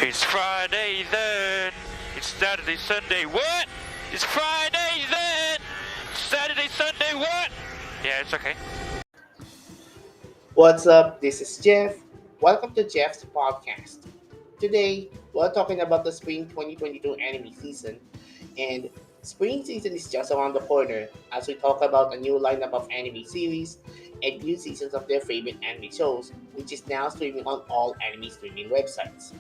It's Friday then. It's Saturday, Sunday. What? It's Friday then. Saturday, Sunday. What? Yeah, it's okay. What's up? This is Jeff. Welcome to Jeff's podcast. Today, we're talking about the spring 2022 anime season, and spring season is just around the corner as we talk about a new lineup of anime series and new seasons of their favorite anime shows, which is now streaming on all anime streaming websites.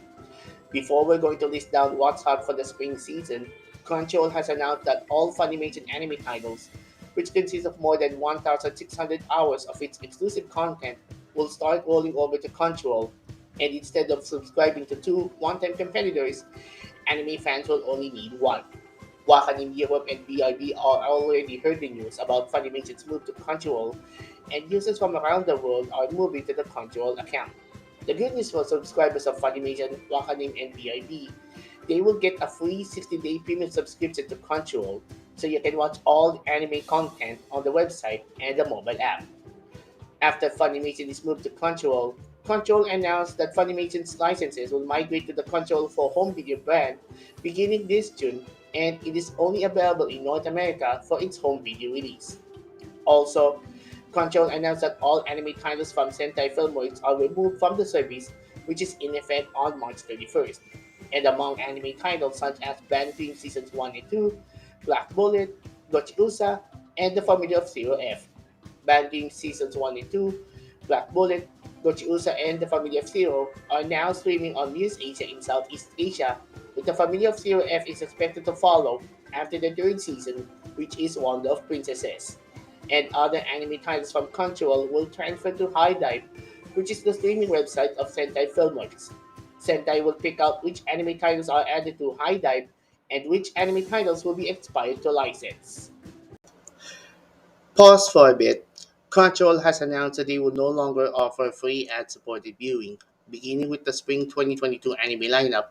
Before we're going to list down what's hot for the spring season, Crunchyroll has announced that all Funimation anime titles, which consist of more than 1,600 hours of its exclusive content, will start rolling over to Crunchyroll, and instead of subscribing to two one-time competitors, anime fans will only need one. Wakanim Europe and BRB are already heard the news about Funimation's move to Crunchyroll, and users from around the world are moving to the Crunchyroll account. The good news for subscribers of Funimation, Wakanim, and BIB, they will get a free 60-day premium subscription to Crunchyroll, so you can watch all the anime content on the website and the mobile app. After Funimation is moved to Crunchyroll, Crunchyroll announced that Funimation's licenses will migrate to the Crunchyroll for Home Video brand beginning this June, and it is only available in North America for its home video release. Also, Crunchyroll announced that all anime titles from Sentai Filmworks are removed from the service, which is in effect on March 31st. And among anime titles such as Band Dream Seasons 1 and 2, Black Bullet, Gochiusa, and The Family of Zero F. Band Dream Seasons 1 and 2, Black Bullet, Gochiusa, and The Family of Zero are now streaming on Muse Asia in Southeast Asia, with The Family of Zero F is expected to follow after the third season, which is Wonder of Princesses. And other anime titles from Crunchyroll will transfer to HIDIVE, which is the streaming website of Sentai Filmworks. Sentai will pick out which anime titles are added to HIDIVE and which anime titles will be expired to license. Pause for a bit. Crunchyroll has announced that they will no longer offer free ad-supported viewing, beginning with the spring 2022 anime lineup,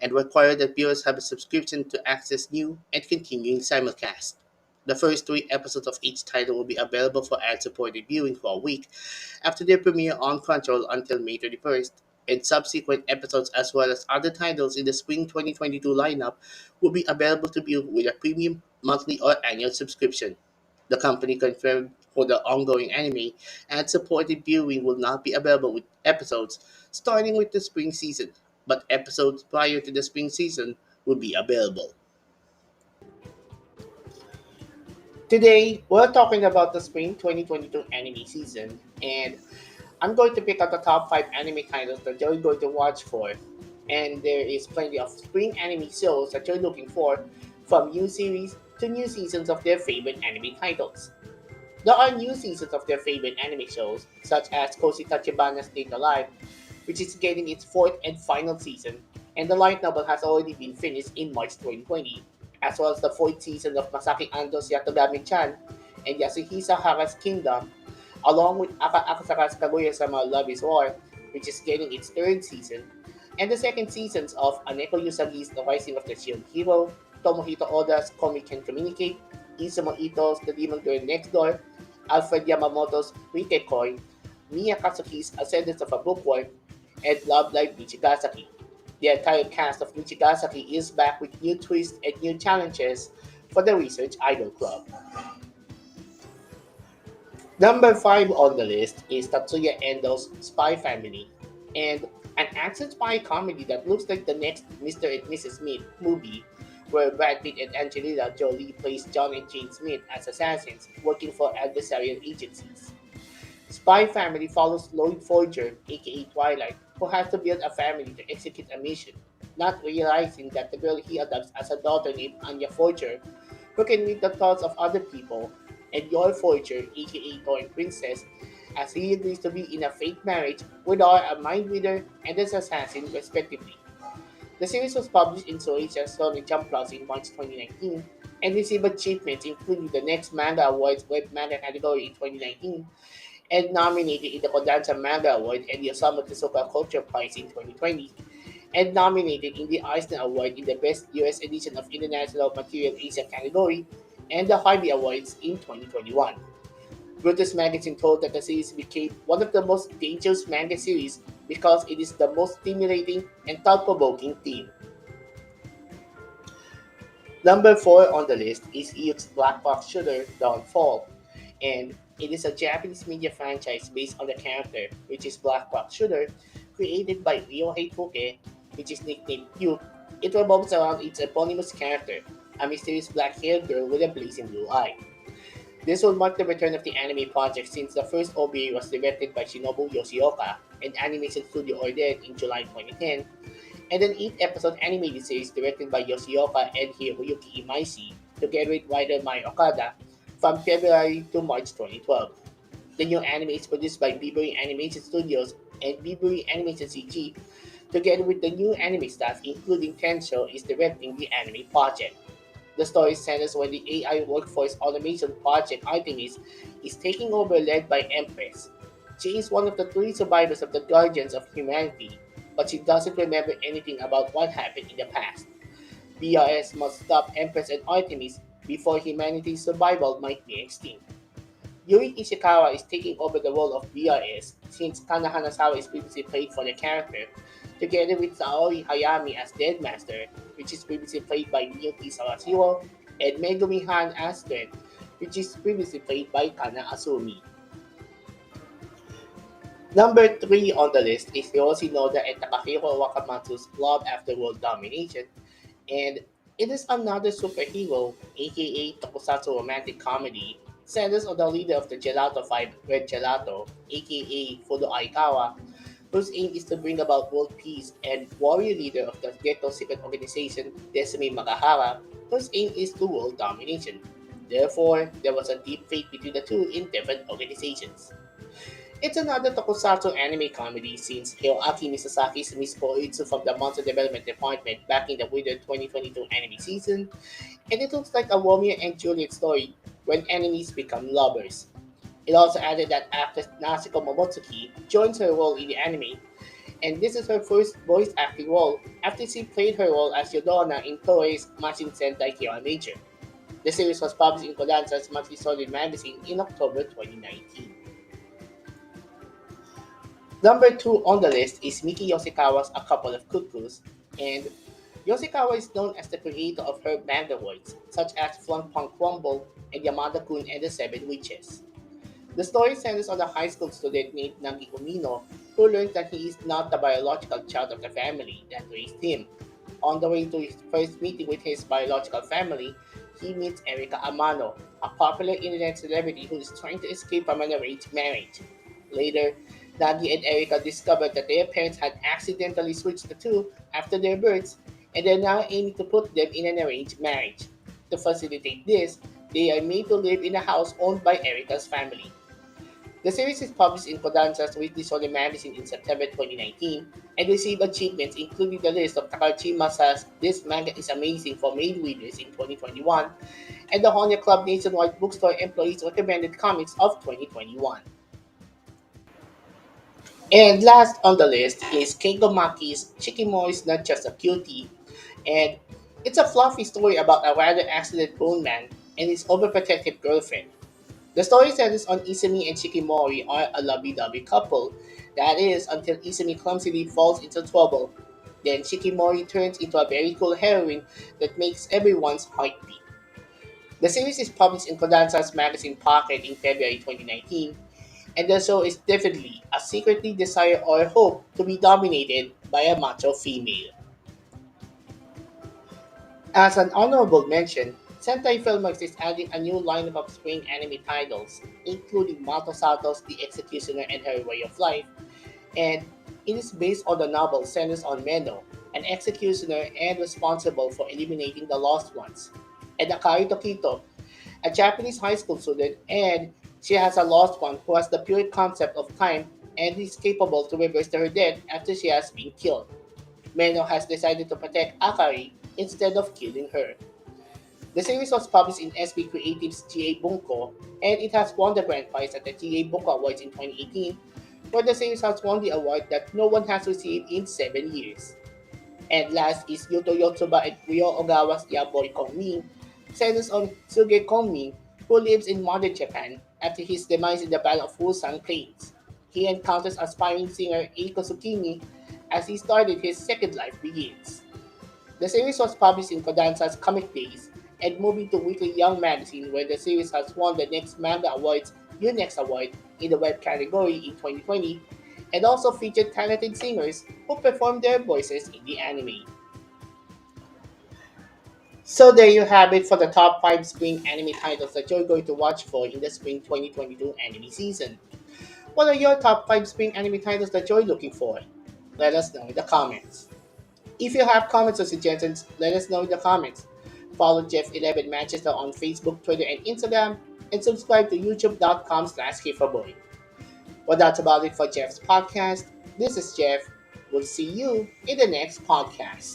and require that viewers have a subscription to access new and continuing simulcast. The first three episodes of each title will be available for ad-supported viewing for a week after their premiere on Crunchyroll until May 31st, and subsequent episodes as well as other titles in the spring 2022 lineup will be available to view with a premium monthly or annual subscription. The company confirmed for the ongoing anime, ad-supported viewing will not be available with episodes starting with the spring season, but episodes prior to the spring season will be available. Today, we're talking about the spring 2022 anime season, and I'm going to pick out the top 5 anime titles that you're going to watch for. And there is plenty of spring anime shows that you're looking for, from new series to new seasons of their favorite anime titles. There are new seasons of their favorite anime shows, such as Koshi Tachibana's Stayed Alive, which is getting its fourth and final season, and the light novel has already been finished in March 2020, as well as the fourth season of Masaki Ando's Yatogami-chan and Yasuhisa Hara's Kingdom, along with Akasaka's Kaguya-sama Love is War, which is getting its third season, and the second seasons of Aneko Yusagi's The Rising of the Shield Hero, Tomohito Oda's Komi Can Communicate, Izumo Ito's The Demon Girl Next Door, Alfred Yamamoto's Ritekoi, Miya Kazuki's Ascendance of a Bookworm, and Love Live Nichigasaki. The entire cast of Nichigasaki is back with new twists and new challenges for the Research Idol Club. Number 5 on the list is Tatsuya Endo's Spy Family, and an action spy comedy that looks like the next Mr. and Mrs. Smith movie, where Brad Pitt and Angelina Jolie plays John and Jane Smith as assassins working for adversarial agencies. Spy Family follows Lloyd Forger, aka Twilight, who has to build a family to execute a mission, not realizing that the girl he adopts as a daughter named Anya Forger, who can read the thoughts of other people, and Yor Forger, aka Thorn Princess, as he agrees to be in a fake marriage with her, a mind reader and an assassin, respectively. The series was published in Shueisha Shonen Jump Plus in March 2019 and received achievements including the Next Manga Awards Web Manga category in 2019 and nominated in the Kodansha Manga Award and the Osamu Tezuka Culture Prize in 2020 and nominated in the Eisner Award in the Best US Edition of International Material Asia category and the Harvey Awards in 2021. Brutus Magazine told that the series became one of the most dangerous manga series because it is the most stimulating and thought-provoking theme. Number 4 on the list is Iyu's Black Box Shooter Dawnfall, and it is a Japanese media franchise based on the character, which is Black Box Shooter, created by Ryohei Fuke, which is nicknamed Yu. It revolves around its eponymous character, a mysterious black-haired girl with a blazing blue eye. This will mark the return of the anime project since the first OVA was directed by Shinobu Yoshioka and Animation Studio ordered in July 2010, and an 8-episode animated series directed by Yoshioka and Hiroyuki Imaishi, together with writer Mai Okada, from February to March 2012. The new anime is produced by Bibury Animation Studios and Bibury Animation CG, together with the new anime staff including Tensho is directing the anime project. The story centers when the AI workforce automation project Artemis is taking over led by Empress. She is one of the three survivors of the Guardians of Humanity, but she doesn't remember anything about what happened in the past. BRS must stop Empress and Artemis before humanity's survival might be extinct. Yuri Ishikawa is taking over the role of BRS since Kana Hanazawa is previously played for the character, together with Saori Hayami as Deadmaster, which is previously played by Miyuki Sawashiro, and Megumi Han as Strength, which is previously played by Kana Asumi. Number 3 on the list is Hiroshi Noda and Takahiro Wakamatsu's Love After World Domination, and it is another superhero, aka Tokusatsu romantic comedy, centers on the leader of the Gelato 5, Red Gelato, aka Fudo Aikawa, whose aim is to bring about world peace, and warrior leader of the ghetto secret organization, Desumi Magahara, whose aim is to world domination. Therefore, there was a deep fate between the two in different organizations. It's another tokusatsu anime comedy since Hiroaki Misasaki's Miss Koitsu from the Monster Development Department back in the winter 2022 anime season, and it looks like a Romeo and Juliet story when enemies become lovers. It also added that actress Natsuko Momotsuki joins her role in the anime, and this is her first voice acting role after she played her role as Yodona in Toei's Machin Sentai Kira Major. The series was published in Kodansha's Monthly Solid magazine in October 2019. Number 2 on the list is Miki Yoshikawa's A Couple of Cuckoos, and Yoshikawa is known as the creator of her manga works, such as Flunk Punk Rumble and Yamada-kun and the Seven Witches. The story centers on a high school student named Nagi Umino, who learns that he is not the biological child of the family that raised him. On the way to his first meeting with his biological family, he meets Erika Amano, a popular internet celebrity who is trying to escape from an arranged marriage. Later, Nagi and Erika discover that their parents had accidentally switched the two after their births, and are now aiming to put them in an arranged marriage. To facilitate this, they are made to live in a house owned by Erika's family. The series is published in Kodansha's Weekly Shonen magazine in September 2019 and received achievements including the list of Takarachi Masa's This Manga is Amazing for Male Readers in 2021 and the Honya Club Nationwide Bookstore Employees Recommended Comics of 2021. And last on the list is Keigo Maki's Shikimori is Not Just a Cutie, and it's a fluffy story about a rather accident bone man and his overprotective girlfriend. The story centers on Izumi and Shikimori are a lovey-dovey couple, that is, until Izumi clumsily falls into trouble. Then Shikimori turns into a very cool heroine that makes everyone's heart beat. The series is published in Kodansha's magazine Pocket in February 2019, and the show is definitely a secretly desire or hope to be dominated by a macho female. As an honorable mention, Sentai Filmworks is adding a new lineup of spring anime titles, including Mato Sato's The Executioner and Her Way of Life, and it is based on the novel centers on Meno, an executioner and responsible for eliminating the lost ones, and Akari Tokito, a Japanese high school student, and she has a lost one who has the pure concept of time and is capable to reverse her death after she has been killed. Meno has decided to protect Akari instead of killing her. The series was published in SB Creative's GA Bunko, and it has won the grand prize at the GA Bunko Awards in 2018, where the series has won the award that no one has received in 7 years. And last is Yuto Yotsuba and Ryo Ogawa's Yaboy Kongmin, centers on Suge Kongmin, who lives in modern Japan After his demise in the Battle of Ulsan Plains, he encounters aspiring singer Eiko Tsukimi as his started his second life begins. The series was published in Kodansha's Comic Days and moved into Weekly Young Magazine, where the series has won the Next Manga Awards UNEX Award in the web category in 2020, and also featured talented singers who performed their voices in the anime. So there you have it for the top 5 spring anime titles that you're going to watch for in the spring 2022 anime season. What are your top 5 spring anime titles that you're looking for? Let us know in the comments. If you have comments or suggestions, let us know in the comments. Follow Jeff11 Manchester on Facebook, Twitter, and Instagram, and subscribe to youtube.com/HifaBoy. Well, that's about it for Jeff's podcast. This is Jeff. We'll see you in the next podcast.